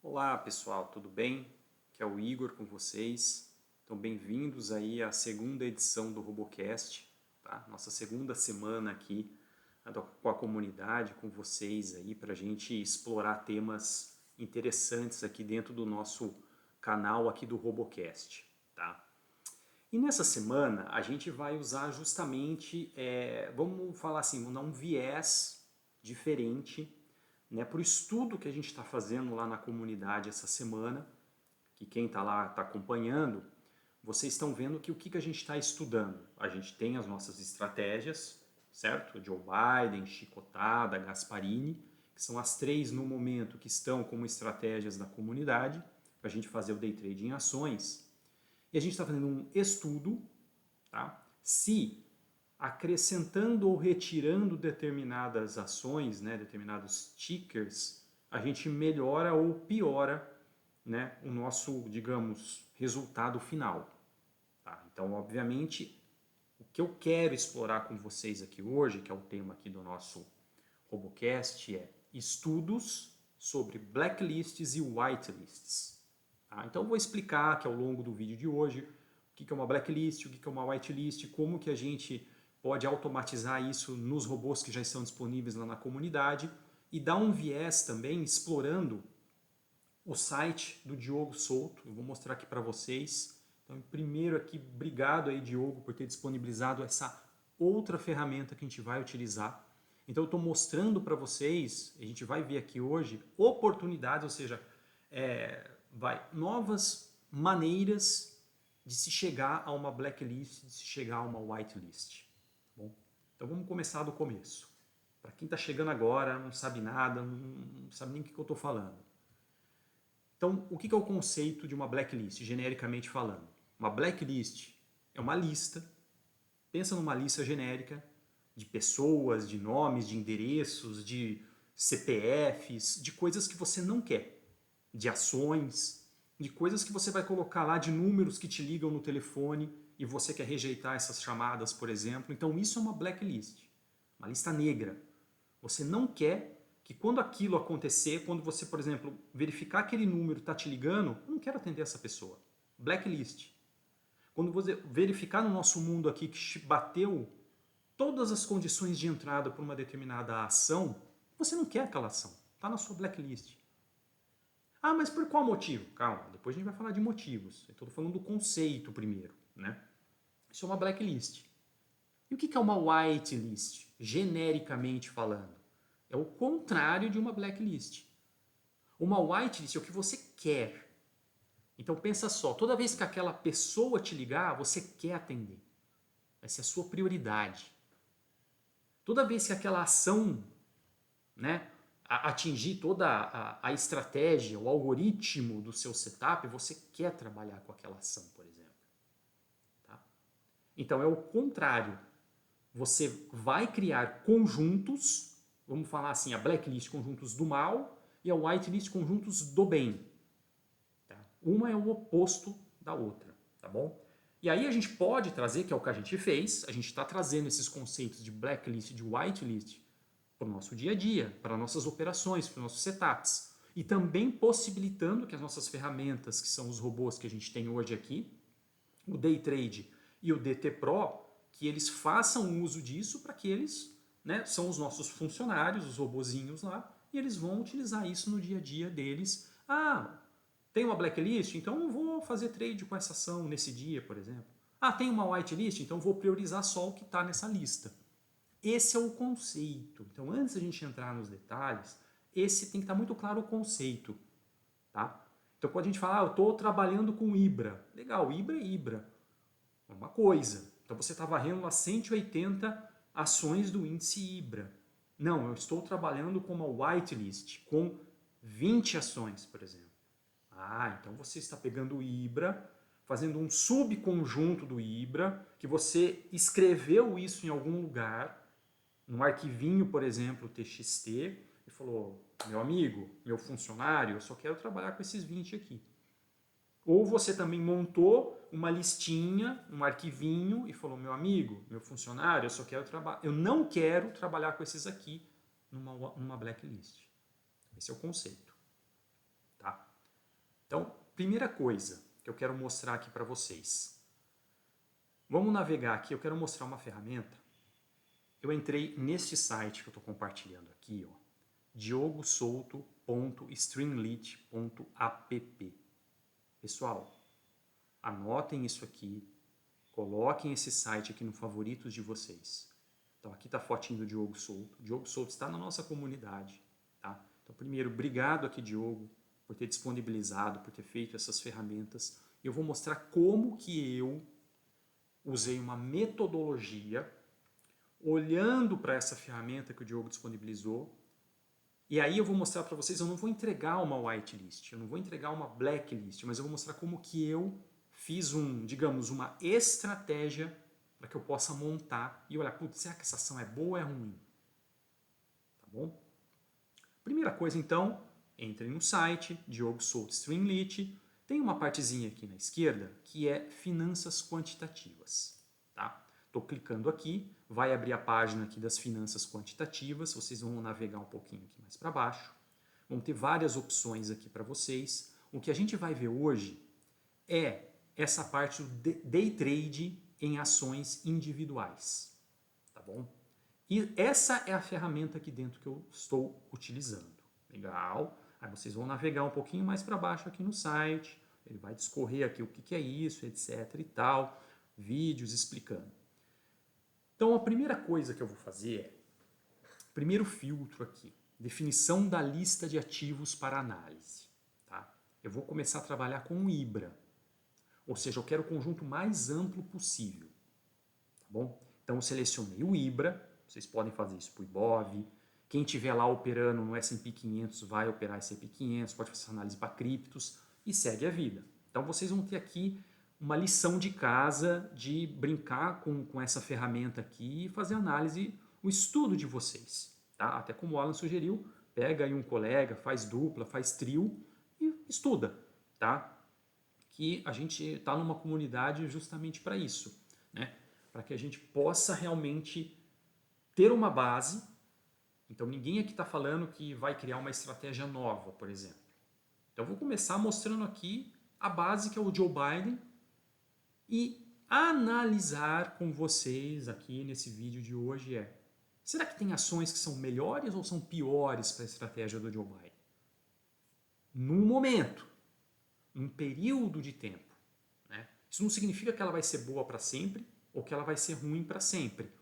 Olá pessoal, tudo bem? Aqui é o Igor com vocês. Então bem-vindos aí à segunda edição do Robocast, tá? Nossa segunda semana aqui com a comunidade, com vocês aí para a gente explorar temas interessantes aqui dentro do nosso canal aqui do Robocast, tá? E nessa semana a gente vai usar justamente, vamos falar assim, vamos dar um viés diferente, né, para o estudo que a gente está fazendo lá na comunidade essa semana, que quem está lá está acompanhando, vocês estão vendo que o que a gente está estudando. A gente tem as nossas estratégias, certo? Joe Biden, Chicotada, Gasparini, que são as três no momento que estão como estratégias da comunidade, para a gente fazer o day trade em ações. E a gente está fazendo um estudo, tá? Se acrescentando ou retirando determinadas ações, né, determinados tickers, a gente melhora ou piora, né, o nosso, digamos, resultado final. Tá? Então, obviamente, o que eu quero explorar com vocês aqui hoje, que é o tema aqui do nosso Robocast, é estudos sobre blacklists e whitelists. Tá? Então, eu vou explicar aqui ao longo do vídeo de hoje o que é uma blacklist, o que é uma whitelist, como que a gente pode automatizar isso nos robôs que já estão disponíveis lá na comunidade e dar um viés também explorando o site do Diogo Souto. Eu vou mostrar aqui para vocês. Então, primeiro aqui, obrigado aí, Diogo, por ter disponibilizado essa outra ferramenta que a gente vai utilizar. Então, eu estou mostrando para vocês, a gente vai ver aqui hoje, oportunidades, ou seja, novas maneiras de se chegar a uma blacklist, de se chegar a uma whitelist. Bom, então vamos começar do começo. Para quem está chegando agora, não sabe nada, não sabe nem o que eu estou falando. Então, o que é o conceito de uma blacklist, genericamente falando? Uma blacklist é uma lista, pensa numa lista genérica de pessoas, de nomes, de endereços, de CPFs, de coisas que você não quer, de ações, de coisas que você vai colocar lá, de números que te ligam no telefone e você quer rejeitar essas chamadas, por exemplo. Então isso é uma blacklist, uma lista negra. Você não quer que quando aquilo acontecer, quando você, por exemplo, verificar que aquele número está te ligando, eu não quero atender essa pessoa. Blacklist. Quando você verificar no nosso mundo aqui que bateu todas as condições de entrada para uma determinada ação, você não quer aquela ação. Está na sua blacklist. Ah, mas por qual motivo? Calma, depois a gente vai falar de motivos. Eu estou falando do conceito primeiro, né? Isso é uma blacklist. E o que é uma whitelist, genericamente falando? É o contrário de uma blacklist. Uma whitelist é o que você quer. Então pensa só, toda vez que aquela pessoa te ligar, você quer atender. Vai ser a sua prioridade. Toda vez que aquela ação, né, atingir toda a estratégia, o algoritmo do seu setup, você quer trabalhar com aquela ação, por exemplo. Tá? Então é o contrário. Você vai criar conjuntos, vamos falar assim, a blacklist conjuntos do mal e a whitelist conjuntos do bem. Tá? Uma é o oposto da outra, tá bom? E aí a gente pode trazer, que é o que a gente fez, a gente está trazendo esses conceitos de blacklist e de whitelist para o nosso dia a dia, para nossas operações, para os nossos setups. E também possibilitando que as nossas ferramentas, que são os robôs que a gente tem hoje aqui, o Day Trade e o DT Pro, que eles façam uso disso para que eles, né, são os nossos funcionários, os robozinhos lá, e eles vão utilizar isso no dia a dia deles. Ah, tem uma blacklist? Então eu vou fazer trade com essa ação nesse dia, por exemplo. Ah, tem uma whitelist? Então eu vou priorizar só o que está nessa lista. Esse é o conceito. Então, antes da gente entrar nos detalhes, esse tem que estar muito claro o conceito. Tá? Então, quando a gente fala, eu estou trabalhando com Ibra. Legal, Ibra é Ibra. É uma coisa. Então, você está varrendo lá 180 ações do índice Ibra. Não, eu estou trabalhando com uma whitelist, com 20 ações, por exemplo. Ah, então você está pegando o Ibra, fazendo um subconjunto do Ibra, que você escreveu isso em algum lugar, num arquivinho, por exemplo, TXT, e falou, meu amigo, meu funcionário, eu só quero trabalhar com esses 20 aqui. Ou você também montou uma listinha, um arquivinho, e falou, meu amigo, meu funcionário, eu só quero trabalhar, eu não quero trabalhar com esses aqui numa blacklist. Esse é o conceito. Tá? Então, primeira coisa que eu quero mostrar aqui para vocês. Vamos navegar aqui, eu quero mostrar uma ferramenta. Eu entrei neste site que eu estou compartilhando aqui, ó, diogosouto.streamlit.app. Pessoal, anotem isso aqui, coloquem esse site aqui no favoritos de vocês. Então aqui está a fotinho do Diogo Souto. O Diogo Souto está na nossa comunidade. Tá? Então primeiro, obrigado aqui, Diogo, por ter disponibilizado, por ter feito essas ferramentas. Eu vou mostrar como que eu usei uma metodologia olhando para essa ferramenta que o Diogo disponibilizou. E aí eu vou mostrar para vocês, eu não vou entregar uma whitelist, eu não vou entregar uma blacklist, mas eu vou mostrar como que eu fiz digamos, uma estratégia para que eu possa montar e olhar, putz, será que essa ação é boa ou é ruim? Tá bom? Primeira coisa então, entrem no site, Diogo Souto Streamlit, tem uma partezinha aqui na esquerda que é finanças quantitativas. Tá? Estou clicando aqui, vai abrir a página aqui das finanças quantitativas, vocês vão navegar um pouquinho aqui mais para baixo. Vão ter várias opções aqui para vocês. O que a gente vai ver hoje é essa parte do day trade em ações individuais. Tá bom? E essa é a ferramenta aqui dentro que eu estou utilizando. Legal? Aí vocês vão navegar um pouquinho mais para baixo aqui no site, ele vai discorrer aqui o que é isso, etc e tal, vídeos explicando. Então a primeira coisa que eu vou fazer é, primeiro filtro aqui, definição da lista de ativos para análise. Tá? Eu vou começar a trabalhar com o IBRA, ou seja, eu quero o conjunto mais amplo possível. Tá bom? Então eu selecionei o IBRA, vocês podem fazer isso para o IBOV, quem estiver lá operando no S&P 500 vai operar S&P 500, pode fazer análise para criptos e segue a vida. Então vocês vão ter aqui uma lição de casa de brincar com essa ferramenta aqui e fazer análise, o estudo de vocês. Tá? Até como o Alan sugeriu, pega aí um colega, faz dupla, faz trio e estuda. Tá? Que a gente está numa comunidade justamente para isso. Né? Para que a gente possa realmente ter uma base. Então ninguém aqui está falando que vai criar uma estratégia nova, por exemplo. Então eu vou começar mostrando aqui a base que é o Joe Biden e analisar com vocês aqui nesse vídeo de hoje será que tem ações que são melhores ou são piores para a estratégia do Joe Biden? Num momento, num período de tempo. Né? Isso não significa que ela vai ser boa para sempre ou que ela vai ser ruim para sempre.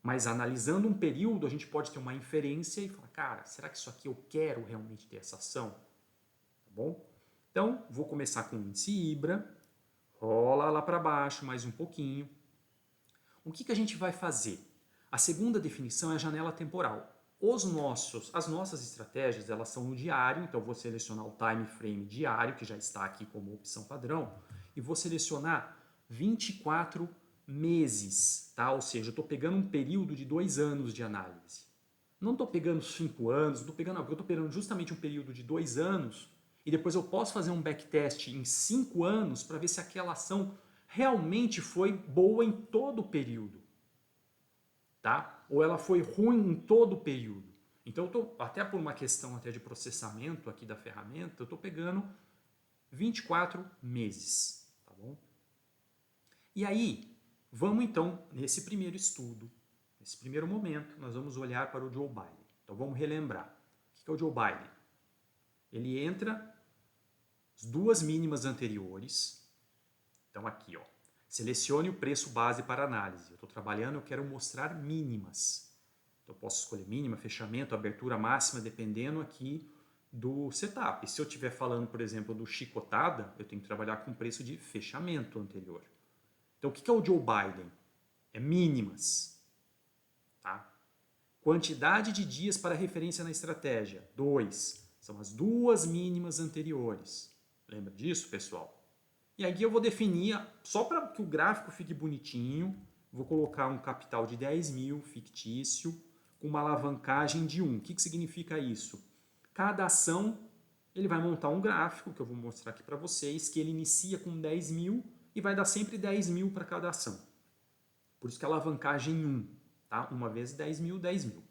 Mas analisando um período, a gente pode ter uma inferência e falar, cara, será que isso aqui eu quero realmente ter essa ação? Tá bom? Então, vou começar com o índice IBRA, rola lá para baixo mais um pouquinho. O que a gente vai fazer? A segunda definição é a janela temporal. As nossas estratégias, elas são no diário, então eu vou selecionar o time frame diário, que já está aqui como opção padrão, e vou selecionar 24 meses, tá? Ou seja, eu estou pegando um período de 2 anos de análise. Não estou pegando 5 anos, eu estou pegando justamente um período de 2 anos e depois eu posso fazer um backtest em 5 anos para ver se aquela ação realmente foi boa em todo o período. Tá? Ou ela foi ruim em todo o período. Então, eu tô, até por uma questão até de processamento aqui da ferramenta, eu estou pegando 24 meses. Tá bom? E aí, vamos então, nesse primeiro estudo, nesse primeiro momento, nós vamos olhar para o Joe Biden. Então vamos relembrar. O que é o Joe Biden? Ele entra as 2 mínimas anteriores. Então aqui, ó, selecione o preço base para análise. Eu estou trabalhando, eu quero mostrar mínimas. Então eu posso escolher mínima, fechamento, abertura máxima, dependendo aqui do setup. Se eu estiver falando, por exemplo, do chicotada, eu tenho que trabalhar com preço de fechamento anterior. Então, o que é o Joe Biden? É mínimas. Tá? Quantidade de dias para referência na estratégia, 2. São as 2 mínimas anteriores. Lembra disso, pessoal? E aqui eu vou definir, só para que o gráfico fique bonitinho, vou colocar um capital de 10 mil fictício, com uma alavancagem de 1. O que significa isso? Cada ação, ele vai montar um gráfico, que eu vou mostrar aqui para vocês, que ele inicia com 10 mil e vai dar sempre 10 mil para cada ação. Por isso que a alavancagem 1, tá? Uma vez 10 mil, 10 mil.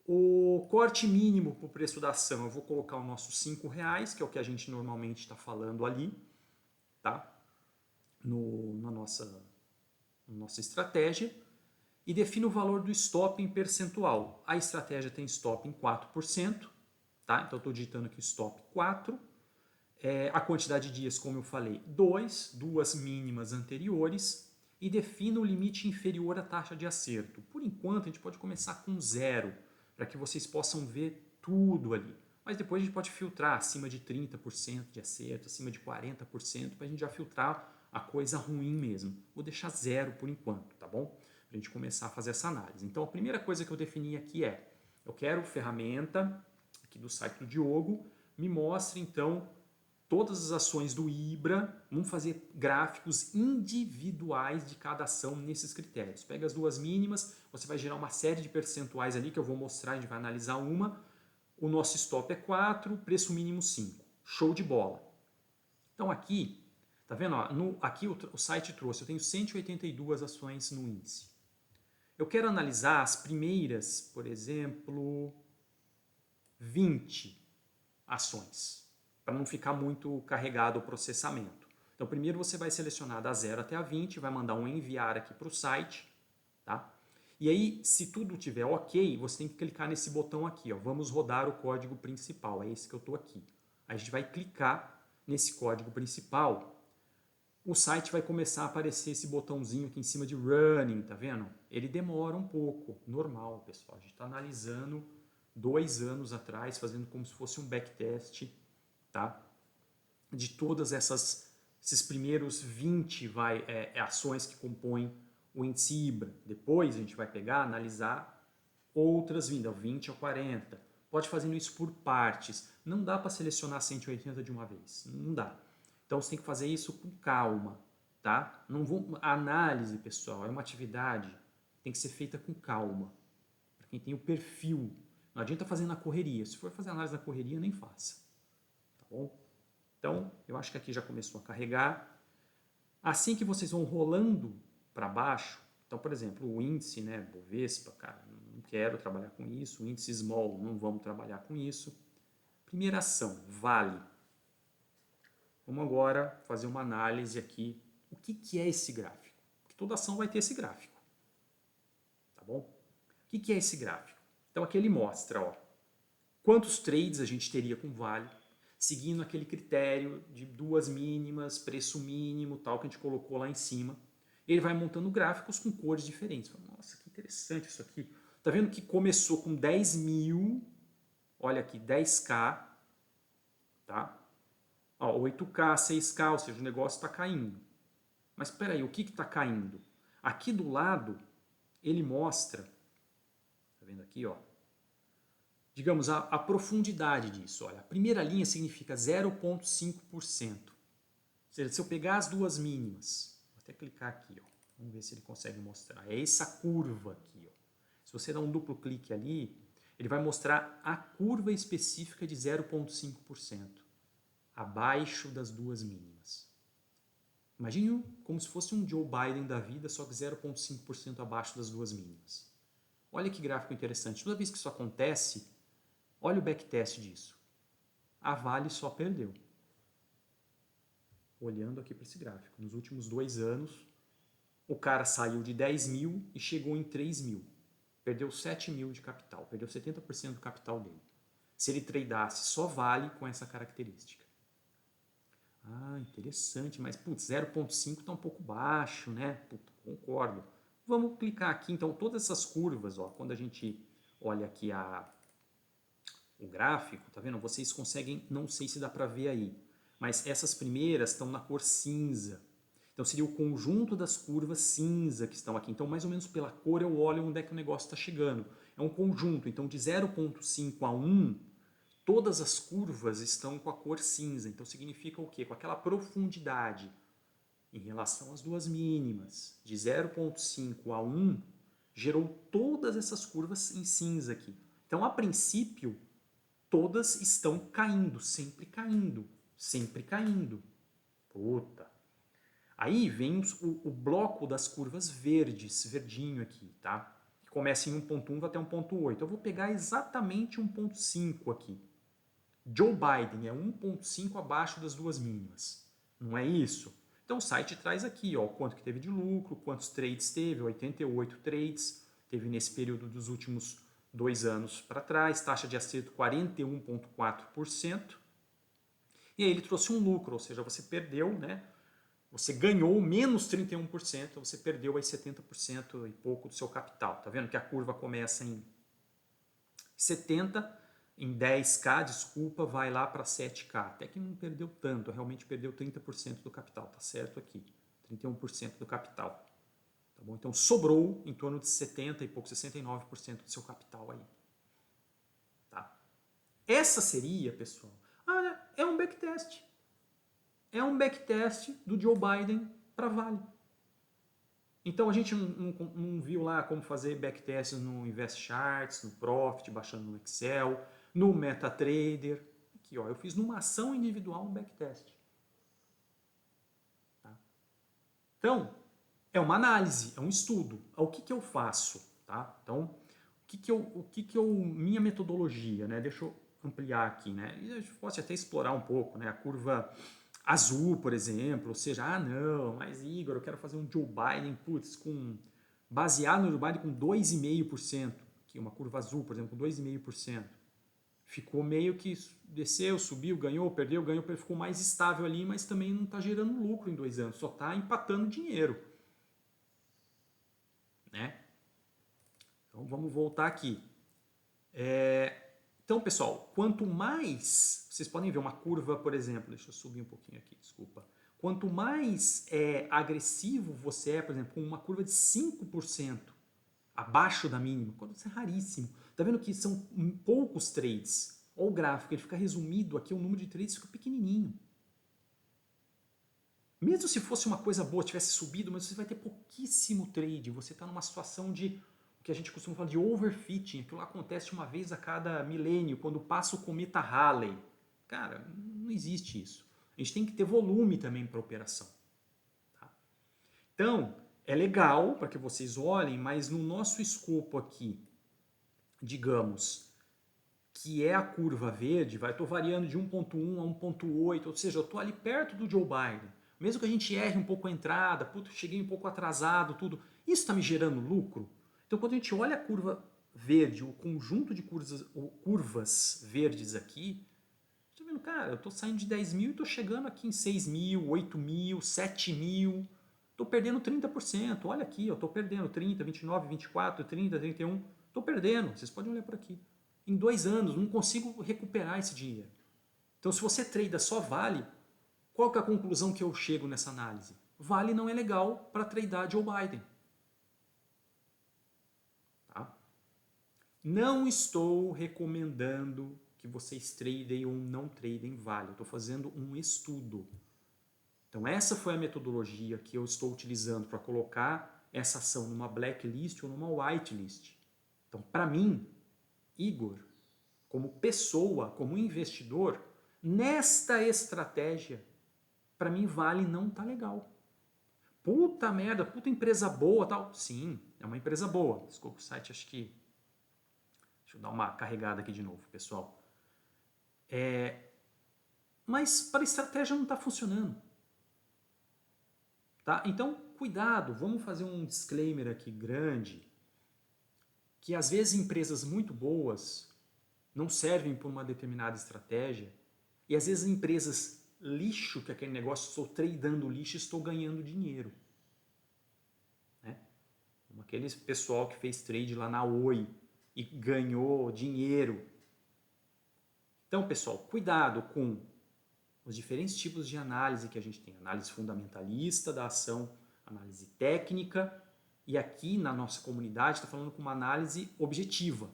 O corte mínimo para o preço da ação, eu vou colocar o nosso R$5, que é o que a gente normalmente está falando ali, tá? Na nossa estratégia. E defino o valor do stop em percentual. A estratégia tem stop em 4%, tá? Então, estou digitando aqui stop 4. A quantidade de dias, como eu falei, 2 mínimas anteriores. E defino o limite inferior à taxa de acerto. Por enquanto, a gente pode começar com 0, para que vocês possam ver tudo ali. Mas depois a gente pode filtrar acima de 30% de acerto, acima de 40%, para a gente já filtrar a coisa ruim mesmo. Vou deixar 0 por enquanto, tá bom? Para a gente começar a fazer essa análise. Então, a primeira coisa que eu defini aqui é, eu quero ferramenta, aqui do site do Diogo, me mostre então todas as ações do IBRA, vamos fazer gráficos individuais de cada ação nesses critérios. Pega as 2 mínimas, você vai gerar uma série de percentuais ali que eu vou mostrar, a gente vai analisar uma. O nosso stop é 4, preço mínimo 5. Show de bola. Então aqui, tá vendo? Ó, aqui o site trouxe, eu tenho 182 ações no índice. Eu quero analisar as primeiras, por exemplo, 20 ações, para não ficar muito carregado o processamento. Então, primeiro você vai selecionar da 0 até a 20, vai mandar um enviar aqui para o site, tá? E aí, se tudo tiver ok, você tem que clicar nesse botão aqui, ó, vamos rodar o código principal, é esse que eu estou aqui. Aí a gente vai clicar nesse código principal, o site vai começar a aparecer esse botãozinho aqui em cima de running, tá vendo? Ele demora um pouco, normal, pessoal. A gente está analisando 2 anos atrás, fazendo como se fosse um backtest, tá? De todas esses primeiros 20 ações que compõem o índice IBRA. Depois a gente vai pegar, analisar outras vindas, 20 ou 40. Pode fazendo isso por partes. Não dá para selecionar 180 de uma vez, não dá. Então você tem que fazer isso com calma, tá? A análise, pessoal, é uma atividade que tem que ser feita com calma. Para quem tem o perfil. Não adianta fazer na correria. Se for fazer análise na correria, nem faça. Tá bom? Então, eu acho que aqui já começou a carregar. Assim que vocês vão rolando para baixo, então, por exemplo, o índice, né, Bovespa, cara, não quero trabalhar com isso. O índice Small, não vamos trabalhar com isso. Primeira ação, Vale. Vamos agora fazer uma análise aqui. O que é esse gráfico? Porque toda ação vai ter esse gráfico. Tá bom? O que é esse gráfico? Então aqui ele mostra, ó, quantos trades a gente teria com Vale, seguindo aquele critério de 2 mínimas, preço mínimo, tal, que a gente colocou lá em cima. Ele vai montando gráficos com cores diferentes. Nossa, que interessante isso aqui. Tá vendo que começou com 10 mil, olha aqui, 10K, tá? Ó, 8K, 6K, ou seja, o negócio está caindo. Mas espera aí, o que está caindo? Aqui do lado, ele mostra, tá vendo aqui, ó, digamos, a profundidade disso. Olha, a primeira linha significa 0,5%. Ou seja, se eu pegar as 2 mínimas, vou até clicar aqui, ó, vamos ver se ele consegue mostrar. É essa curva aqui. Ó. Se você dar um duplo clique ali, ele vai mostrar a curva específica de 0,5%, abaixo das 2 mínimas. Imagine como se fosse um Joe Biden da vida, só que 0,5% abaixo das 2 mínimas. Olha que gráfico interessante. Toda vez que isso acontece, olha o backtest disso. A Vale só perdeu. Olhando aqui para esse gráfico. Nos últimos 2 anos, o cara saiu de 10 mil e chegou em 3 mil. Perdeu 7 mil de capital. Perdeu 70% do capital dele. Se ele tradeasse só Vale com essa característica. Ah, interessante, mas putz, 0,5 está um pouco baixo, né? Putz, concordo. Vamos clicar aqui, então, todas essas curvas, ó, quando a gente olha aqui o gráfico, tá vendo? Vocês conseguem, não sei se dá para ver aí, mas essas primeiras estão na cor cinza. Então seria o conjunto das curvas cinza que estão aqui. Então mais ou menos pela cor eu olho onde é que o negócio está chegando. É um conjunto, então de 0,5 a 1, todas as curvas estão com a cor cinza. Então significa o quê? Com aquela profundidade em relação às 2 mínimas, de 0,5 a 1, gerou todas essas curvas em cinza aqui. Então, a princípio, todas estão caindo, sempre caindo, sempre caindo. Puta. Aí vem o bloco das curvas verdes, verdinho aqui, tá? começa em 1.1 vai até 1.8. Eu vou pegar exatamente 1.5 aqui. Joe Biden é 1.5 abaixo das duas mínimas. Não é isso? Então o site traz aqui, ó, quanto que teve de lucro, quantos trades teve, 88 trades, teve nesse período dos últimos 2 anos para trás, taxa de acerto 41,4%. E aí ele trouxe um lucro, ou seja, você perdeu, né? Você ganhou menos 31%, você perdeu aí 70% e pouco do seu capital. Tá vendo que a curva começa em 70, em 10k, desculpa, vai lá para 7k. Até que não perdeu tanto, realmente perdeu 30% do capital, tá certo aqui. 31% do capital. Tá bom? Então sobrou em torno de 70 e pouco, 69% do seu capital aí. Tá? Essa seria, pessoal, é um backtest. É um backtest do Joe Biden para Vale. Então a gente não viu lá como fazer backtests no InvestCharts, no Profit, baixando no Excel, no MetaTrader. Aqui, ó, eu fiz numa ação individual um backtest. Tá? Então, é uma análise, é um estudo. O que eu faço? Tá? Então, minha metodologia, né? Deixa eu ampliar aqui, né? E a gente pode até explorar um pouco, né? A curva azul, por exemplo, ou seja, não, mas Igor, eu quero fazer um Joe Biden, putz, baseado no Joe Biden com 2,5%, que uma curva azul, por exemplo, com 2,5%. Ficou meio que desceu, subiu, ganhou, perdeu, ficou mais estável ali, mas também não está gerando lucro em 2 anos, só está empatando dinheiro. Né? Então vamos voltar aqui. Então, pessoal, quanto mais, vocês podem ver uma curva, por exemplo, deixa eu subir um pouquinho aqui, desculpa. Quanto mais agressivo você é, por exemplo, com uma curva de 5% abaixo da mínima, quando isso é raríssimo. Tá vendo que são poucos trades? Olha o gráfico, ele fica resumido aqui, o número de trades fica pequenininho. Mesmo se fosse uma coisa boa, tivesse subido, mas você vai ter pouquíssimo trade, você está numa situação de que a gente costuma falar de overfitting, aquilo acontece uma vez a cada milênio, quando passa o cometa Halley. Cara, não existe isso. A gente tem que ter volume também para a operação. Tá? Então, é legal para que vocês olhem, mas no nosso escopo aqui, digamos, que é a curva verde, estou variando de 1.1 a 1.8, ou seja, eu estou ali perto do Joe Biden. Mesmo que a gente erre um pouco a entrada, puto, cheguei um pouco atrasado, tudo, isso está me gerando lucro? Então, quando a gente olha a curva verde, o conjunto de curvas verdes aqui, você está vendo, cara, eu estou saindo de 10 mil e estou chegando aqui em 6 mil, 8 mil, 7 mil. Estou perdendo 30%. Olha aqui, eu estou perdendo 30, 29, 24, 30, 31. Estou perdendo. Vocês podem olhar por aqui. Em 2 anos, não consigo recuperar esse dinheiro. Então, se você trada só Vale, qual que é a conclusão que eu chego nessa análise? Vale não é legal para tradar Joe Biden. Não estou recomendando que vocês tradem ou não tradem Vale. Eu estou fazendo um estudo. Então essa foi a metodologia que eu estou utilizando para colocar essa ação numa blacklist ou numa whitelist. Então para mim, Igor, como pessoa, como investidor, nesta estratégia, para mim Vale não tá legal. Puta merda, puta empresa boa, tal. Sim, é uma empresa boa. Desculpa, o site acho que... Deixa eu dar uma carregada aqui de novo, pessoal. Mas para a estratégia não está funcionando. Tá? Então, cuidado, vamos fazer um disclaimer aqui grande, que às vezes empresas muito boas não servem para uma determinada estratégia, e às vezes empresas lixo, que é aquele negócio, estou tradando lixo, estou ganhando dinheiro. Né? Como aquele pessoal que fez trade lá na Oi e ganhou dinheiro. Então, pessoal, cuidado com os diferentes tipos de análise que a gente tem. Análise fundamentalista da ação, análise técnica, e aqui na nossa comunidade está falando com uma análise objetiva.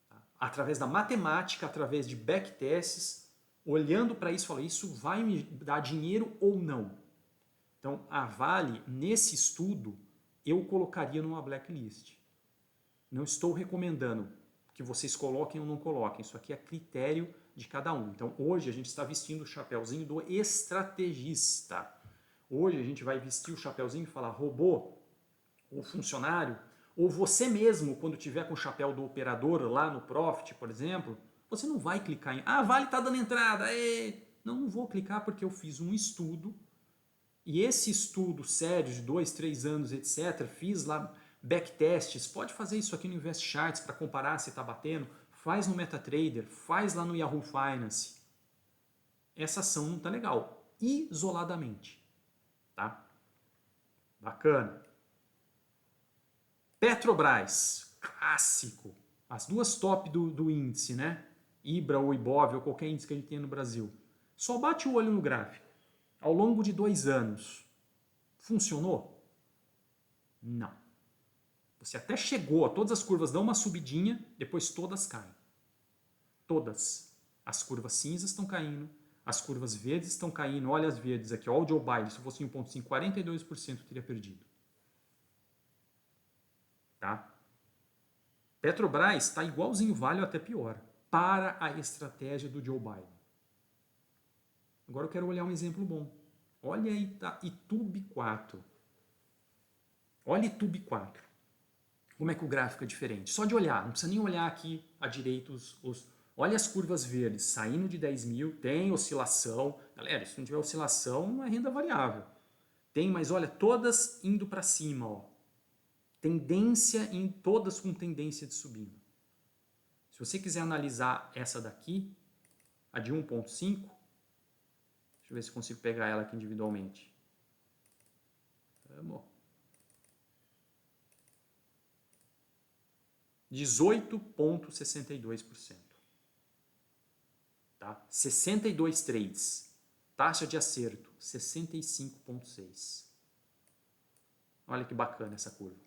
Tá? Através da matemática, através de backtests, olhando para isso, fala, isso vai me dar dinheiro ou não? Então, a Vale, nesse estudo, eu colocaria numa blacklist. Não estou recomendando que vocês coloquem ou não coloquem. Isso aqui é critério de cada um. Então, hoje a gente está vestindo o chapéuzinho do estrategista. Hoje a gente vai vestir o chapéuzinho e falar, robô, ou funcionário, ou você mesmo, quando tiver com o chapéu do operador lá no Profit, por exemplo, você não vai clicar em, ah, Vale está dando entrada, não, não vou clicar porque eu fiz um estudo, e esse estudo sério de 2, 3 anos, etc., fiz lá backtests, pode fazer isso aqui no Invest Charts para comparar se está batendo, faz no MetaTrader, faz lá no Yahoo Finance. Essa ação não está legal, isoladamente, tá? Bacana. Petrobras, clássico. As duas top do índice, né? Ibra ou Ibov ou qualquer índice que a gente tenha no Brasil. Só bate o olho no gráfico. Ao longo de 2 anos, funcionou? Não. Você até chegou, todas as curvas dão uma subidinha, depois todas caem. Todas. As curvas cinzas estão caindo, as curvas verdes estão caindo. Olha as verdes aqui, olha o Joe Biden, se fosse 1,5, 42% teria perdido. Tá? Petrobras está igualzinho Vale ou até pior, para a estratégia do Joe Biden. Agora eu quero olhar um exemplo bom. Olha aí, tá, Itube 4. Olha Itube 4. Como é que o gráfico é diferente? Só de olhar, não precisa nem olhar aqui à direita olha as curvas verdes, saindo de 10 mil, tem oscilação. Galera, se não tiver oscilação, não é renda variável. Tem, mas olha, todas indo para cima, ó. Tendência em todas com tendência de subindo. Se você quiser analisar essa daqui, a de 1,5, deixa eu ver se consigo pegar ela aqui individualmente. Vamos. 18,62%. Tá? 62 trades. Taxa de acerto, 65,6%. Olha que bacana essa curva.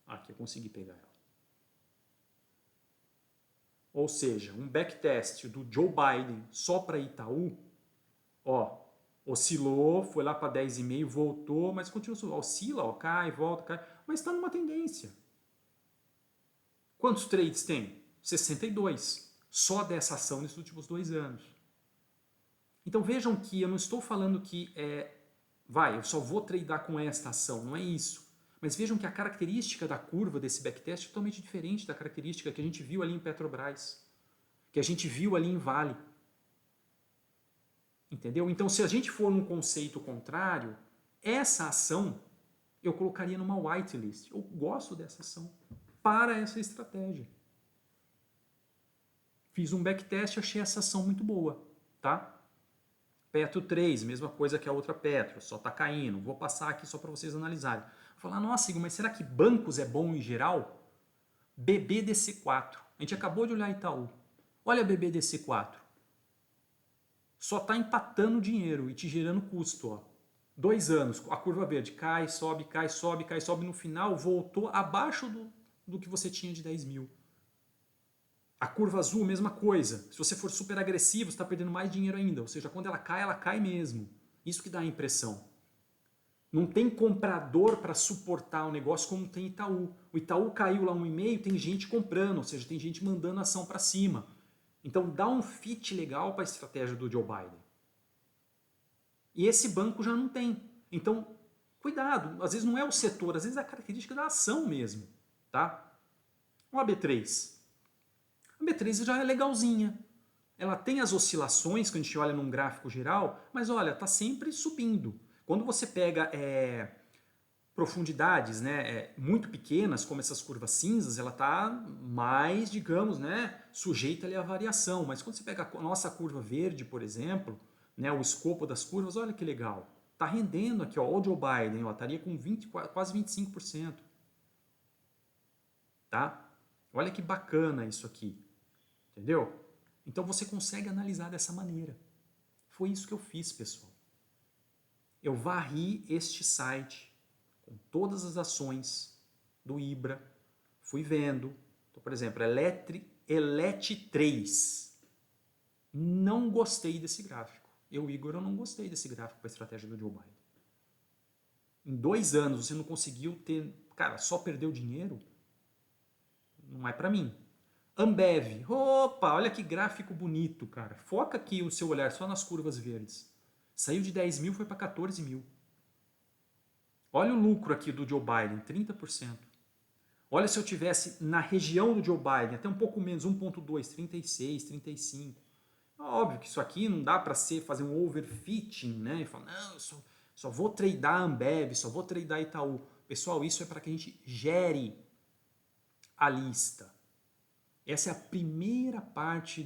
Aqui eu consegui pegar ela. Ou seja, um backtest do Joe Biden só para Itaú, ó, oscilou, foi lá para 10,5, voltou, mas continua, oscila, ó, cai, volta, cai, mas está numa tendência. Quantos trades tem? 62. Só dessa ação nesses últimos 2 anos. Então vejam que eu não estou falando que eu só vou tradear com esta ação, não é isso. Mas vejam que a característica da curva desse backtest é totalmente diferente da característica que a gente viu ali em Petrobras, que a gente viu ali em Vale. Entendeu? Então se a gente for num conceito contrário, essa ação eu colocaria numa whitelist. Eu gosto dessa ação para essa estratégia. Fiz um backtest e achei essa ação muito boa, tá? Petro 3, mesma coisa que a outra Petro, só está caindo. Vou passar aqui só para vocês analisarem. Vou falar, nossa, Igor, mas será que bancos é bom em geral? BBDC4. A gente acabou de olhar Itaú. Olha BBDC4. Só está empatando dinheiro e te gerando custo. Ó. 2 anos, a curva verde cai, sobe, cai, sobe, cai, sobe. No final, voltou abaixo do que você tinha de 10 mil. A curva azul, mesma coisa. Se você for super agressivo, você está perdendo mais dinheiro ainda. Ou seja, quando ela cai mesmo. Isso que dá a impressão. Não tem comprador para suportar o negócio como tem Itaú. O Itaú caiu lá 1,5, tem gente comprando, ou seja, tem gente mandando ação para cima. Então dá um fit legal para a estratégia do Joe Biden. E esse banco já não tem. Então, cuidado. Às vezes não é o setor, às vezes é a característica da ação mesmo. Tá? O AB3. A B3 já é legalzinha. Ela tem as oscilações que a gente olha num gráfico geral, mas olha, está sempre subindo. Quando você pega profundidades muito pequenas, como essas curvas cinzas, ela está mais, digamos, sujeita ali à variação. Mas quando você pega a nossa curva verde, por exemplo, o escopo das curvas, olha que legal. Está rendendo aqui, ó, o Joe Biden, estaria com quase 25%. Tá? Olha que bacana isso aqui. Entendeu? Então você consegue analisar dessa maneira. Foi isso que eu fiz, pessoal. Eu varri este site com todas as ações do Ibra, fui vendo. Então, por exemplo, Elet 3. Não gostei desse gráfico. Igor, eu não gostei desse gráfico para a estratégia do Joe Biden. Em 2 anos você não conseguiu ter... Cara, só perdeu dinheiro? Não é para mim. Ambev, opa, olha que gráfico bonito, cara. Foca aqui o seu olhar só nas curvas verdes. Saiu de 10 mil, foi para 14 mil. Olha o lucro aqui do Joe Biden, 30%. Olha se eu tivesse na região do Joe Biden, até um pouco menos, 1.2, 36, 35. Óbvio que isso aqui não dá para fazer um overfitting, né? E falar, não, eu só vou tradear Ambev, só vou tradear Itaú. Pessoal, isso é para que a gente gere a lista. Essa é a primeira parte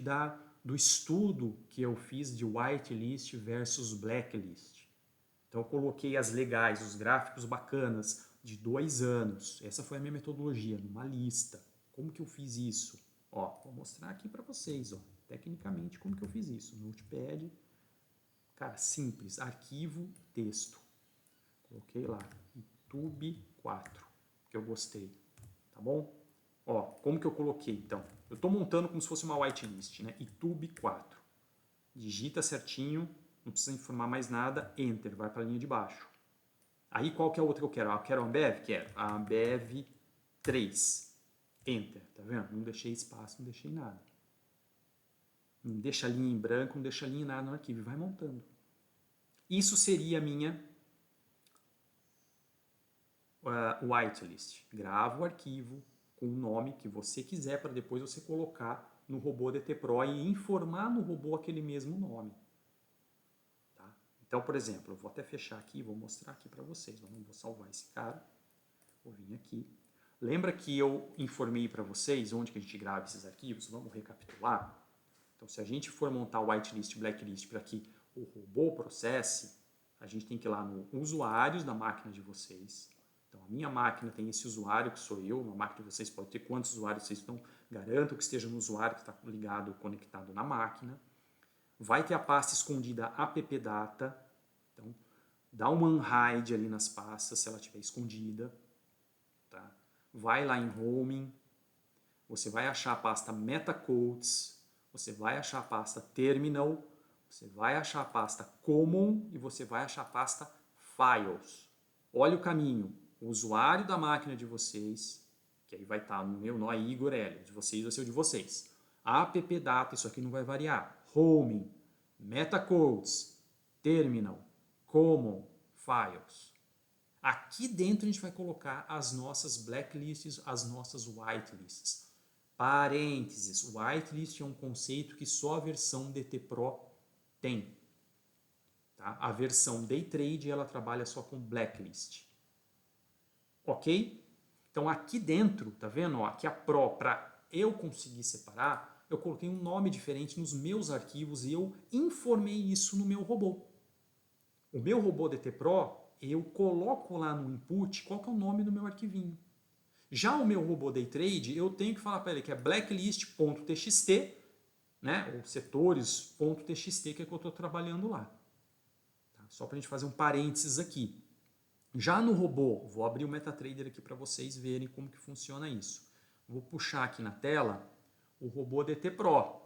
do estudo que eu fiz de whitelist versus blacklist. Então eu coloquei as legais, os gráficos bacanas de 2 anos. Essa foi a minha metodologia, numa lista. Como que eu fiz isso? Ó, vou mostrar aqui para vocês, ó, tecnicamente como que eu fiz isso. Notepad, cara, simples, arquivo, texto. Coloquei lá, YouTube 4, que eu gostei, tá bom? Ó, como que eu coloquei então? Eu estou montando como se fosse uma whitelist, né? YouTube 4. Digita certinho, não precisa informar mais nada, Enter, vai para a linha de baixo. Aí qual que é a outra que eu quero? Eu quero a Ambev? Quero. A Ambev 3. Enter, tá vendo? Não deixei espaço, não deixei nada. Não deixa a linha em branco, não deixa a linha em nada no arquivo, vai montando. Isso seria a minha whitelist. Grava o arquivo com o nome que você quiser para depois você colocar no robô DT Pro e informar no robô aquele mesmo nome. Tá? Então, por exemplo, eu vou até fechar aqui, vou mostrar aqui para vocês. Vou salvar esse cara. Vou vir aqui. Lembra que eu informei para vocês onde que a gente grava esses arquivos? Vamos recapitular? Então, se a gente for montar o whitelist e blacklist para que o robô processe, a gente tem que ir lá no usuários da máquina de vocês. Então, a minha máquina tem esse usuário que sou eu, uma máquina de vocês pode ter quantos usuários vocês estão, garanto que esteja no usuário que está ligado, conectado na máquina. Vai ter a pasta escondida appdata, então dá um unhide ali nas pastas se ela estiver escondida. Tá? Vai lá em Homing, você vai achar a pasta Metacodes, você vai achar a pasta Terminal, você vai achar a pasta Common e você vai achar a pasta Files. Olha o caminho, o usuário da máquina de vocês, que aí vai estar no meu, não é Igor L, de vocês vai ser o de vocês. Appdata, isso aqui não vai variar. Homing, Metacodes, Terminal, Common, Files. Aqui dentro a gente vai colocar as nossas blacklists, as nossas whitelists. Parênteses, whitelist é um conceito que só a versão DT Pro tem. Tá? A versão Day Trade ela trabalha só com blacklist. Ok? Então aqui dentro, tá vendo? Ó, aqui a Pro, para eu conseguir separar, eu coloquei um nome diferente nos meus arquivos e eu informei isso no meu robô. O meu robô DT Pro, eu coloco lá no input qual que é o nome do meu arquivinho. Já o meu robô Day Trade, eu tenho que falar para ele que é blacklist.txt, né, ou setores.txt, que é que eu estou trabalhando lá. Tá? Só para a gente fazer um parênteses aqui. Já no robô, vou abrir o MetaTrader aqui para vocês verem como que funciona isso. Vou puxar aqui na tela o robô DT Pro.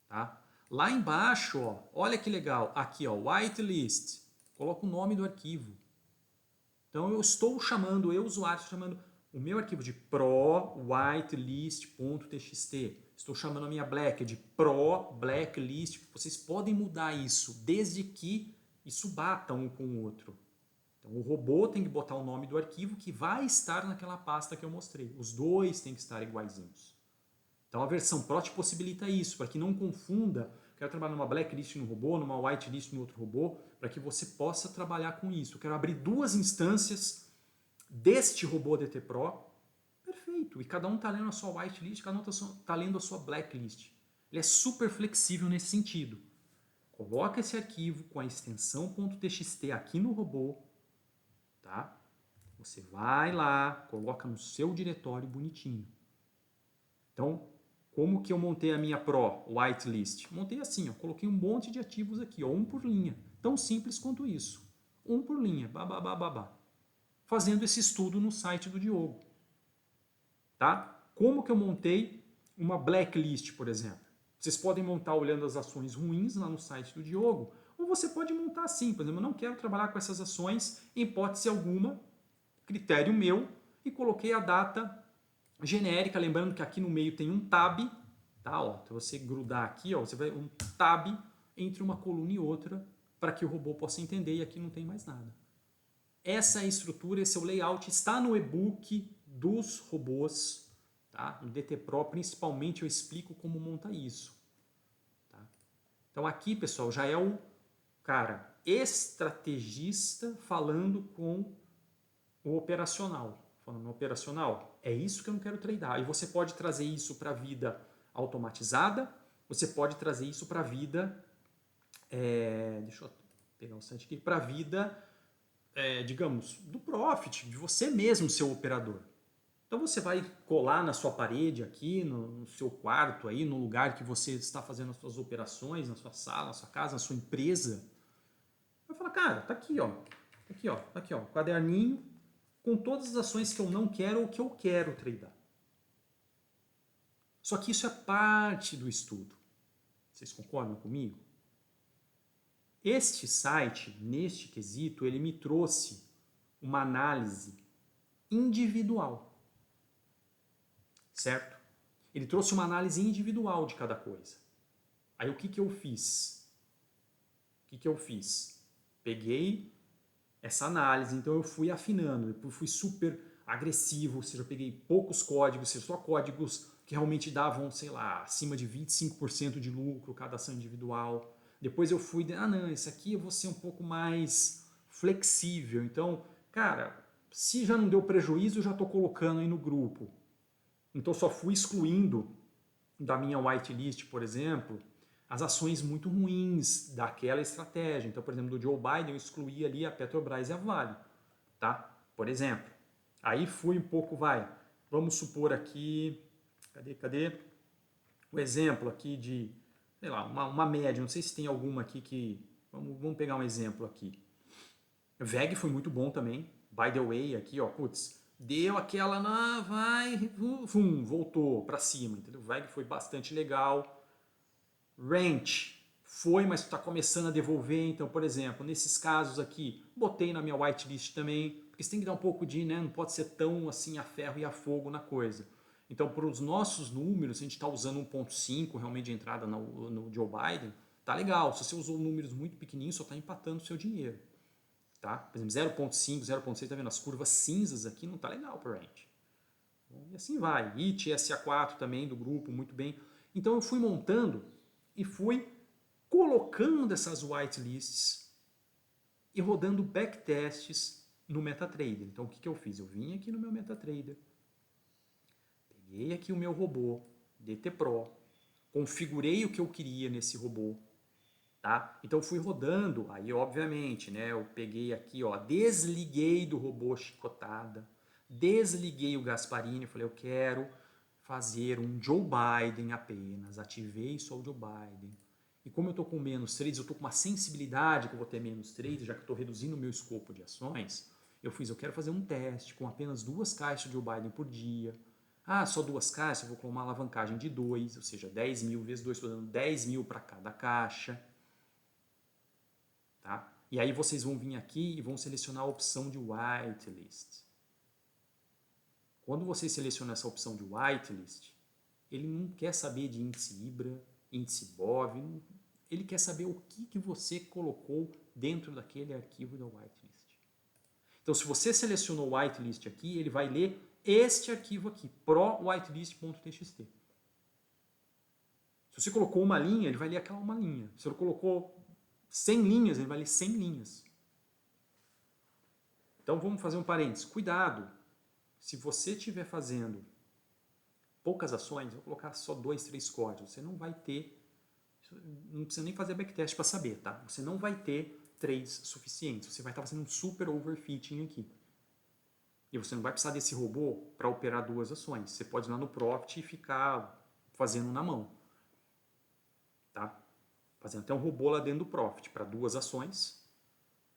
Tá? Lá embaixo, ó, olha que legal, aqui ó, whitelist, coloco o nome do arquivo. Então eu estou chamando, eu usuário, estou chamando o meu arquivo de pro whitelist.txt. Estou chamando a minha black de pro blacklist. Vocês podem mudar isso desde que isso bata um com o outro. Então o robô tem que botar o nome do arquivo que vai estar naquela pasta que eu mostrei. Os dois têm que estar iguaizinhos. Então a versão Pro te possibilita isso, para que não confunda, quero trabalhar numa blacklist no robô, numa whitelist no outro robô, para que você possa trabalhar com isso. Eu quero abrir 2 instâncias deste robô DT Pro, perfeito, e cada um está lendo a sua whitelist, cada um está lendo a sua blacklist. Ele é super flexível nesse sentido. Coloca esse arquivo com a extensão .txt aqui no robô, tá? Você vai lá, coloca no seu diretório bonitinho. Então, como que eu montei a minha Pro whitelist? Montei assim, ó, coloquei um monte de ativos aqui, ó, um por linha. Tão simples quanto isso. Um por linha, babá. Fazendo esse estudo no site do Diogo. Tá? Como que eu montei uma blacklist, por exemplo? Vocês podem montar olhando as ações ruins lá no site do Diogo, ou você pode montar assim, por exemplo, eu não quero trabalhar com essas ações em hipótese alguma, critério meu, e coloquei a data genérica, lembrando que aqui no meio tem um tab, tá? Ó, se você grudar aqui, ó, você vai um tab entre uma coluna e outra para que o robô possa entender e aqui não tem mais nada. essa é a estrutura, esse é o layout, está no e-book dos robôs, tá? No DT Pro, principalmente, eu explico como montar isso. Tá? Então aqui, pessoal, já é o cara estrategista falando com o operacional. Falando no operacional, é isso que eu não quero treinar. E você pode trazer isso para a vida automatizada, você pode trazer isso para a vida, deixa eu pegar um site aqui, para a vida, digamos, do profit, de você mesmo, seu operador. Então você vai colar na sua parede aqui, no seu quarto, aí, no lugar que você está fazendo as suas operações, na sua sala, na sua casa, na sua empresa. Vai falar, cara, tá aqui, ó. Tá aqui, ó. Quaderninho com todas as ações que eu não quero ou que eu quero tradar. Só que isso é parte do estudo. Vocês concordam comigo? Este site, neste quesito, ele me trouxe uma análise individual. Certo? Ele trouxe uma análise individual de cada coisa. Aí o que eu fiz? Peguei essa análise, então eu fui afinando, depois fui super agressivo, ou seja, eu peguei poucos códigos, ou seja, só códigos que realmente davam, sei lá, acima de 25% de lucro cada ação individual. Depois eu fui, não, esse aqui eu vou ser um pouco mais flexível. Então, cara, se já não deu prejuízo, eu já estou colocando aí no grupo. Então só fui excluindo da minha whitelist, por exemplo, as ações muito ruins daquela estratégia. Então, por exemplo, do Joe Biden, eu excluí ali a Petrobras e a Vale, tá? Por exemplo. Aí fui um pouco, vamos supor aqui, cadê? O exemplo aqui de, sei lá, uma média, não sei se tem alguma aqui que, vamos pegar um exemplo aqui. VEG foi muito bom também, by the way, aqui, ó, putz, deu aquela, voltou para cima, entendeu? VEG foi bastante legal. Ranch foi, mas está começando a devolver. Então, por exemplo, nesses casos aqui, botei na minha whitelist também, porque você tem que dar um pouco de, né? Não pode ser tão assim a ferro e a fogo na coisa. Então, para os nossos números, se a gente está usando 1.5 realmente de entrada no Joe Biden, tá legal. Se você usou números muito pequenininhos, só está empatando o seu dinheiro. Tá? Por exemplo, 0.5, 0.6, tá vendo? As curvas cinzas aqui não tá legal para o range. E assim vai. IT, SA4 também do grupo, muito bem. Então eu fui montando e fui colocando essas whitelists e rodando backtests no MetaTrader. Então o que eu fiz? Eu vim aqui no meu MetaTrader, peguei aqui o meu robô DT Pro, configurei o que eu queria nesse robô, tá? Então fui rodando, aí obviamente, né, eu peguei aqui, ó, desliguei do robô chicotada, desliguei o Gasparini, falei, eu quero fazer um Joe Biden apenas, ativei só o Joe Biden. E como eu estou com menos trades, eu estou com uma sensibilidade que eu vou ter menos trades, já que eu estou reduzindo o meu escopo de ações, eu quero fazer um teste com apenas 2 caixas de Joe Biden por dia. Ah, só 2 caixas, eu vou com uma alavancagem de 2, ou seja, 10 mil vezes 2, estou dando 10 mil para cada caixa. Tá? E aí vocês vão vir aqui e vão selecionar a opção de whitelist. Quando você seleciona essa opção de whitelist, ele não quer saber de índice IBRA, índice BOV, ele quer saber o que você colocou dentro daquele arquivo da whitelist. Então, se você selecionou o whitelist aqui, ele vai ler este arquivo aqui, pro-whitelist.txt. Se você colocou uma linha, ele vai ler aquela uma linha. Se você colocou 100 linhas, ele vai ler 100 linhas. Então vamos fazer um parênteses. Cuidado, se você estiver fazendo poucas ações, eu vou colocar só 2, 3 códigos, você não vai ter, não precisa nem fazer backtest para saber, tá? Você não vai ter trades suficientes, você vai estar fazendo um super overfitting aqui. E você não vai precisar desse robô para operar 2 ações. Você pode ir lá no Profit e ficar fazendo na mão. Tá? Fazendo até um robô lá dentro do Profit para 2 ações.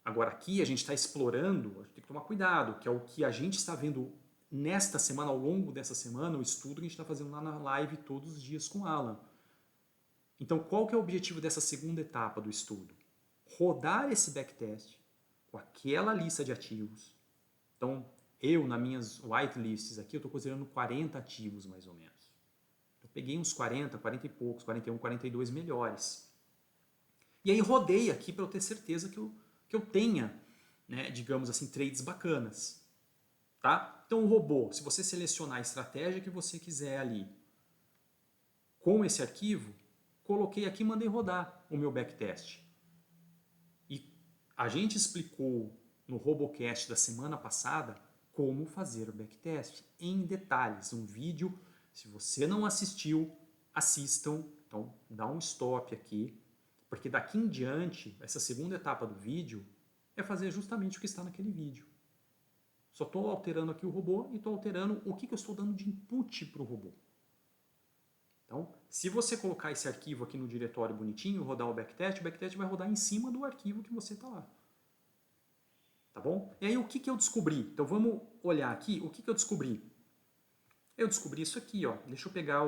Agora aqui a gente está explorando, a gente tem que tomar cuidado, que é o que a gente está vendo nesta semana, ao longo dessa semana, o estudo que a gente está fazendo lá na live todos os dias com o Alan. Então qual que é o objetivo dessa segunda etapa do estudo? Rodar esse backtest com aquela lista de ativos. Então eu, nas minhas whitelists aqui, eu estou considerando 40 ativos mais ou menos. Eu peguei uns 40, 40 e poucos, 41, 42 melhores. E aí rodei aqui para eu ter certeza que eu tenha né, digamos assim, trades bacanas. Tá? Então o robô, se você selecionar a estratégia que você quiser ali, com esse arquivo, coloquei aqui e mandei rodar o meu backtest. E a gente explicou no Robocast da semana passada como fazer o backtest em detalhes. Um vídeo, se você não assistiu, assistam. Então dá um stop aqui, porque daqui em diante, essa segunda etapa do vídeo é fazer justamente o que está naquele vídeo. Só estou alterando aqui o robô e estou alterando o que eu estou dando de input para o robô. Então, se você colocar esse arquivo aqui no diretório bonitinho, rodar o backtest vai rodar em cima do arquivo que você está lá. Tá bom? E aí o que eu descobri? Então vamos olhar aqui, o que eu descobri? Eu descobri isso aqui, ó. Deixa eu pegar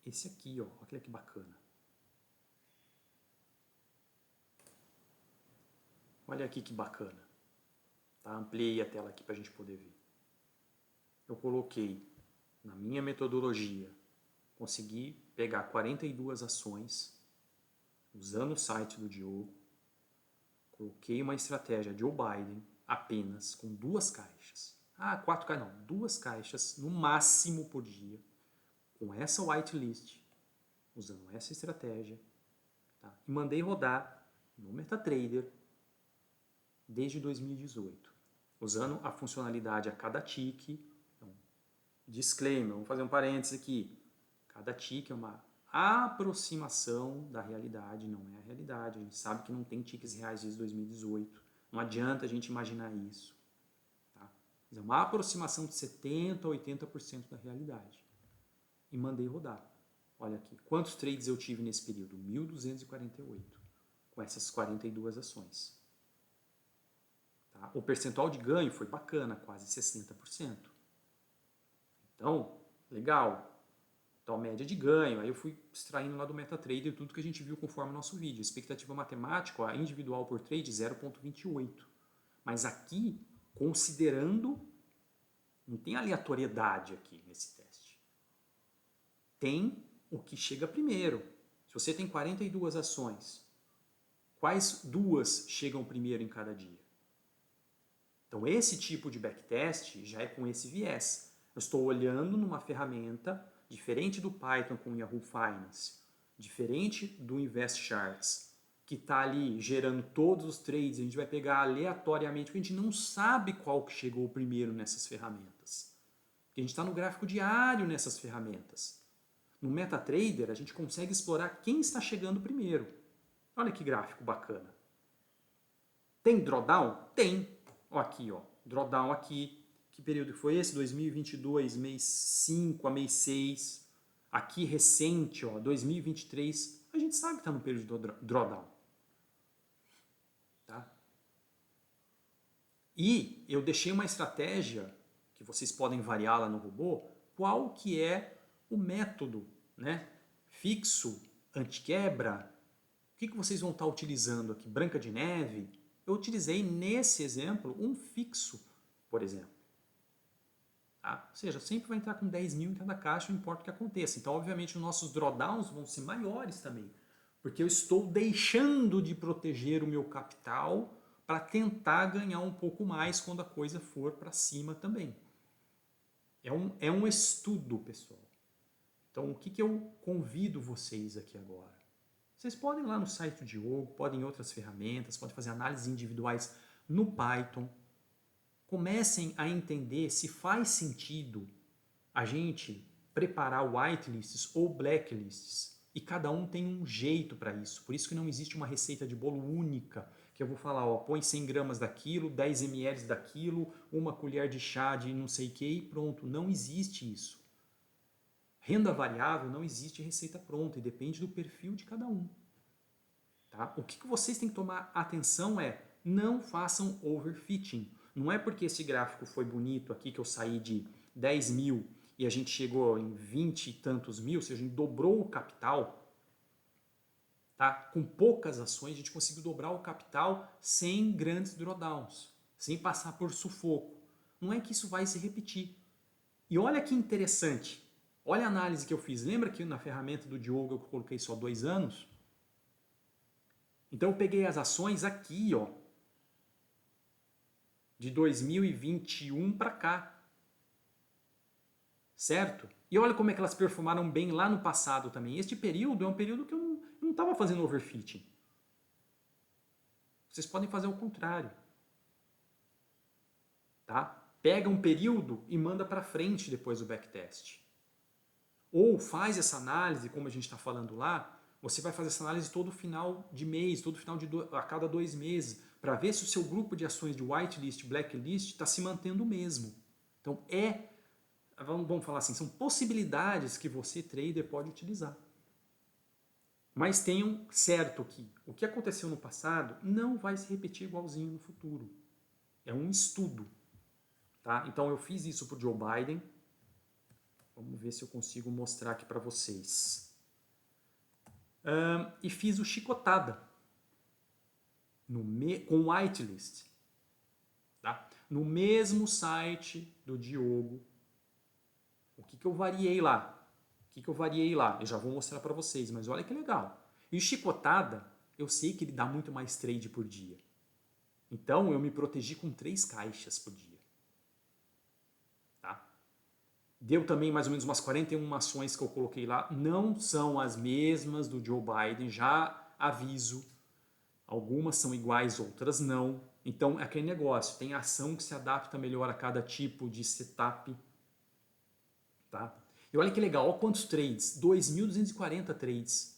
esse aqui, ó. Olha que bacana. Olha aqui que bacana. Tá? Ampliei a tela aqui para a gente poder ver. Eu coloquei na minha metodologia, consegui pegar 42 ações usando o site do Diogo, coloquei uma estratégia Joe Biden apenas com 2 caixas. 4 caixas não, 2 caixas no máximo por dia, com essa whitelist, usando essa estratégia, tá? E mandei rodar no MetaTrader desde 2018, usando a funcionalidade a cada tique. Então, disclaimer, vamos fazer um parênteses aqui. Cada tique é uma aproximação da realidade, não é a realidade. A gente sabe que não tem tiques reais desde 2018. Não adianta a gente imaginar isso. Tá? Mas é uma aproximação de 70% a 80% da realidade. E mandei rodar. Olha aqui, quantos trades eu tive nesse período? 1.248, com essas 42 ações. Tá? O percentual de ganho foi bacana, quase 60%. Então, legal. Então, a média de ganho, aí eu fui extraindo lá do MetaTrader tudo que a gente viu conforme o nosso vídeo. Expectativa matemática, a individual por trade, 0,28. Mas aqui, considerando, não tem aleatoriedade aqui nesse teste. Tem o que chega primeiro. Se você tem 42 ações, quais 2 chegam primeiro em cada dia? Então, esse tipo de backtest já é com esse viés. Eu estou olhando numa ferramenta diferente do Python com o Yahoo Finance, diferente do InvestCharts, que está ali gerando todos os trades, a gente vai pegar aleatoriamente, porque a gente não sabe qual que chegou primeiro nessas ferramentas. Porque a gente está no gráfico diário nessas ferramentas. No MetaTrader, a gente consegue explorar quem está chegando primeiro. Olha que gráfico bacana. Tem drawdown? Tem. Ó aqui, ó. Drawdown aqui. Que período foi esse? 2022, mês 5 a mês 6. Aqui recente, ó, 2023. A gente sabe que está no período de drawdown. Tá? E eu deixei uma estratégia, que vocês podem variar lá no robô, qual que é o método, né? Fixo, anti-quebra. O que vocês vão estar utilizando aqui? Branca de Neve. Eu utilizei nesse exemplo um fixo, por exemplo. Tá? Ou seja, sempre vai entrar com 10 mil em cada caixa, não importa o que aconteça. Então, obviamente, os nossos drawdowns vão ser maiores também, porque eu estou deixando de proteger o meu capital para tentar ganhar um pouco mais quando a coisa for para cima também. É um estudo, pessoal. Então, o que eu convido vocês aqui agora? Vocês podem ir lá no site do Diogo, podem em outras ferramentas, podem fazer análises individuais no Python. Comecem a entender se faz sentido a gente preparar whitelists ou blacklists. E cada um tem um jeito para isso. Por isso que não existe uma receita de bolo única, que eu vou falar, ó, põe 100 gramas daquilo, 10 ml daquilo, uma colher de chá de não sei o que e pronto. Não existe isso. Renda variável não existe receita pronta e depende do perfil de cada um. Tá? O que vocês têm que tomar atenção é não façam overfitting. Não é porque esse gráfico foi bonito aqui que eu saí de 10 mil e a gente chegou em 20 e tantos mil, ou seja, a gente dobrou o capital, tá? Com poucas ações a gente conseguiu dobrar o capital sem grandes drawdowns, sem passar por sufoco. Não é que isso vai se repetir. E olha que interessante, olha a análise que eu fiz. Lembra que na ferramenta do Diogo eu coloquei só 2 anos? Então eu peguei as ações aqui, ó, de 2021 para cá, certo? E olha como é que elas performaram bem lá no passado também. Este período é um período que eu não estava fazendo overfitting. Vocês podem fazer o contrário. Tá? Pega um período e manda para frente depois do backtest. Ou faz essa análise, como a gente está falando lá, você vai fazer essa análise todo final de mês, todo final a cada 2 meses, para ver se o seu grupo de ações de whitelist, blacklist está se mantendo o mesmo. Então vamos falar assim, são possibilidades que você, trader, pode utilizar. Mas tenham certo que o que aconteceu no passado não vai se repetir igualzinho no futuro. É um estudo. Tá? Então eu fiz isso para o Joe Biden. Vamos ver se eu consigo mostrar aqui para vocês. E fiz o chicotada com whitelist. Tá? No mesmo site do Diogo. O que eu variei lá? Eu já vou mostrar para vocês, mas olha que legal. E o chicotada, eu sei que ele dá muito mais trade por dia. Então eu me protegi com 3 caixas por dia. Tá? Deu também mais ou menos umas 41 ações que eu coloquei lá. Não são as mesmas do Joe Biden, já aviso. Algumas são iguais, outras não. Então é aquele negócio, tem ação que se adapta melhor a cada tipo de setup. Tá? E olha que legal, olha quantos trades, 2.240 trades.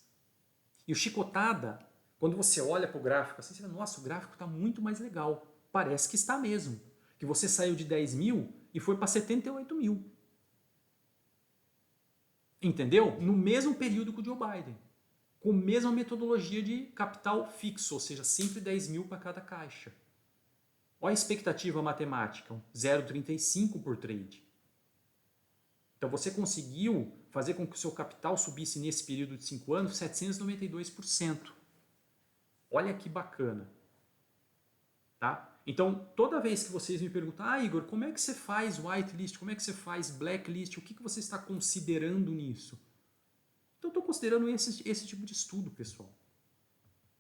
E o chicotada, quando você olha para o gráfico, assim, você fala, nossa, o gráfico está muito mais legal. Parece que está mesmo. Que você saiu de 10 mil e foi para 78 mil. Entendeu? No mesmo período que o Joe Biden. Com a mesma metodologia de capital fixo, ou seja, sempre 10 mil para cada caixa. Olha a expectativa matemática, 0,35 por trade. Então você conseguiu fazer com que o seu capital subisse nesse período de 5 anos 792%. Olha que bacana. Tá? Então, toda vez que vocês me perguntam, Igor, como é que você faz whitelist, como é que você faz blacklist, o que você está considerando nisso? Então, eu estou considerando esse tipo de estudo, pessoal.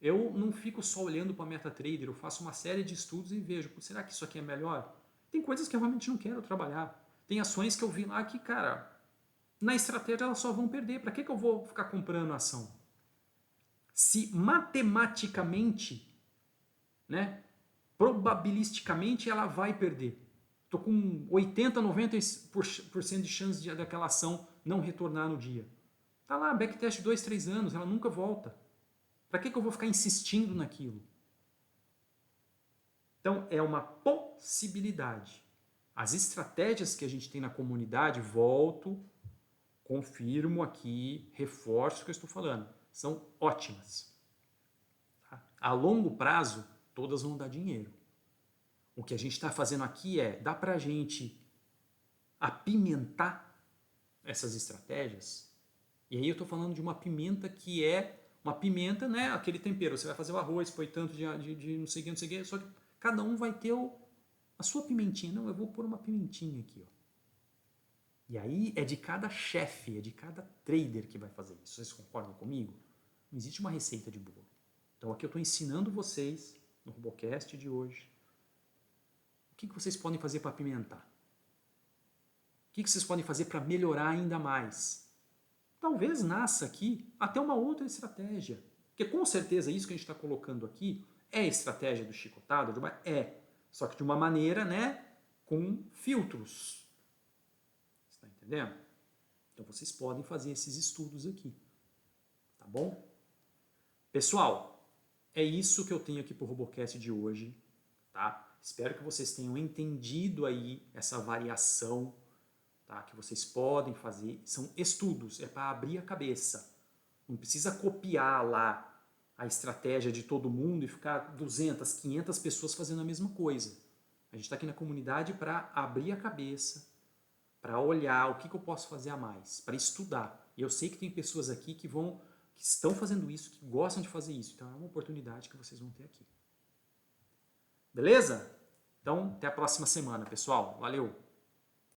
Eu não fico só olhando para a MetaTrader, eu faço uma série de estudos e vejo, será que isso aqui é melhor? Tem coisas que eu realmente não quero trabalhar. Tem ações que eu vi lá que, cara, na estratégia elas só vão perder. Para que eu vou ficar comprando ação? Se matematicamente, né, probabilisticamente ela vai perder. Estou com 80, 90% de chance daquela ação não retornar no dia. Tá lá, backtest 2, 3 anos, ela nunca volta. Para que eu vou ficar insistindo naquilo? Então, é uma possibilidade. As estratégias que a gente tem na comunidade, confirmo aqui, reforço o que eu estou falando, são ótimas. Tá? A longo prazo, todas vão dar dinheiro. O que a gente está fazendo aqui dá para a gente apimentar essas estratégias. E aí eu estou falando de uma pimenta que é uma pimenta, né? Aquele tempero. Você vai fazer o arroz, põe tanto de não sei o que, só que cada um vai ter a sua pimentinha. Não, eu vou pôr uma pimentinha aqui, ó. E aí é de cada chefe, é de cada trader que vai fazer isso. Vocês concordam comigo? Não existe uma receita de bolo. Então aqui eu estou ensinando vocês, no Robocast de hoje, o que vocês podem fazer para apimentar. O que vocês podem fazer para melhorar ainda mais. Talvez nasça aqui até uma outra estratégia. Porque com certeza isso que a gente está colocando aqui é a estratégia do chicotada, só que de uma maneira, né, com filtros. Está entendendo? Então vocês podem fazer esses estudos aqui. Tá bom? Pessoal, é isso que eu tenho aqui para o Robocast de hoje. Tá? Espero que vocês tenham entendido aí essa variação, tá? Que vocês podem fazer. São estudos, é para abrir a cabeça. Não precisa copiar lá a estratégia de todo mundo e ficar 200, 500 pessoas fazendo a mesma coisa. A gente está aqui na comunidade para abrir a cabeça, para olhar o que eu posso fazer a mais, para estudar. E eu sei que tem pessoas aqui que estão fazendo isso, que gostam de fazer isso. Então é uma oportunidade que vocês vão ter aqui. Beleza? Então, até a próxima semana, pessoal. Valeu!